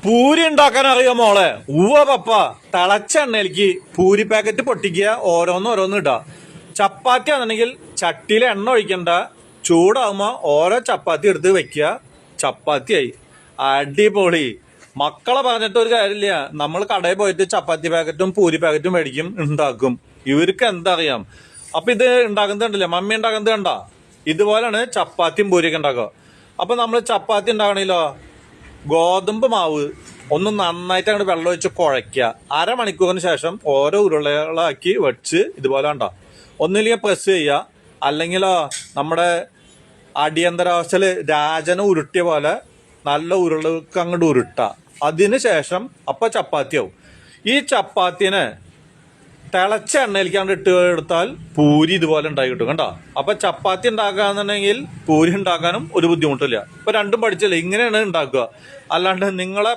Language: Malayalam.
പൂരി ഉണ്ടാക്കാൻ അറിയോ മോളെ? പപ്പ. തിളച്ച എണ്ണയിലേക്ക് പൂരി പാക്കറ്റ് പൊട്ടിക്കുക, ഓരോന്ന് ഇടുക. ചപ്പാത്തി ആണെങ്കിൽ ചട്ടിയിൽ എണ്ണ ഒഴിക്കണ്ട, ചൂടാകുമ്പോ ഓരോ ചപ്പാത്തി എടുത്ത് വെക്കുക, ചപ്പാത്തിയായി. അടിപൊളി. മക്കളെ പറഞ്ഞിട്ട് ഒരു കാര്യമില്ല, നമ്മൾ കടയിൽ പോയിട്ട് ചപ്പാത്തി പാക്കറ്റും പൂരി പാക്കറ്റും മേടിക്കും, ഉണ്ടാക്കും. ഇവർക്ക് എന്താ അറിയാം. അപ്പൊ ഇത് ഉണ്ടാക്കുന്നത് കണ്ടില്ലേ, മമ്മി ഉണ്ടാക്കുന്നത് കണ്ട? ഇതുപോലെയാണ് ചപ്പാത്തിയും പൂരിയൊക്കെ ഉണ്ടാക്കുക. അപ്പൊ നമ്മൾ ചപ്പാത്തി ഉണ്ടാക്കണല്ലോ, ഗോതമ്പ് മാവ് ഒന്ന് നന്നായിട്ട് അങ്ങോട്ട് വെള്ളം ഒഴിച്ച് കുഴയ്ക്കുക. അരമണിക്കൂറിന് ശേഷം ഓരോ ഉരുളകളാക്കി വെച്ച് ഇതുപോലെ ഉണ്ടോ, ഒന്നില്ലെങ്കിൽ പ്രസ് ചെയ്യുക, അല്ലെങ്കിലോ നമ്മുടെ അടിയന്തരാവസ്ഥയില് രാജന ഉരുട്ടിയ പോലെ നല്ല ഉരുളക്ക് അങ്ങോട്ട് ഉരുട്ടുക. അതിന് ശേഷം അപ്പൊ ചപ്പാത്തിയാവും. ഈ ചപ്പാത്തിനെ തിളച്ച എണ്ണയിലേക്കാണ്ട് ഇട്ട് എടുത്താൽ പൂരി ഇതുപോലെ ഉണ്ടാക്കി കിട്ടും. കണ്ടോ? അപ്പൊ ചപ്പാത്തി ഉണ്ടാക്കാന്നുണ്ടെങ്കിൽ പൂരി ഉണ്ടാക്കാനും ഒരു ബുദ്ധിമുട്ടില്ല. ഇപ്പൊ രണ്ടും പഠിച്ചല്ലേ, ഇങ്ങനെയാണ് ഉണ്ടാക്കുക. അല്ലാണ്ട് നിങ്ങളെ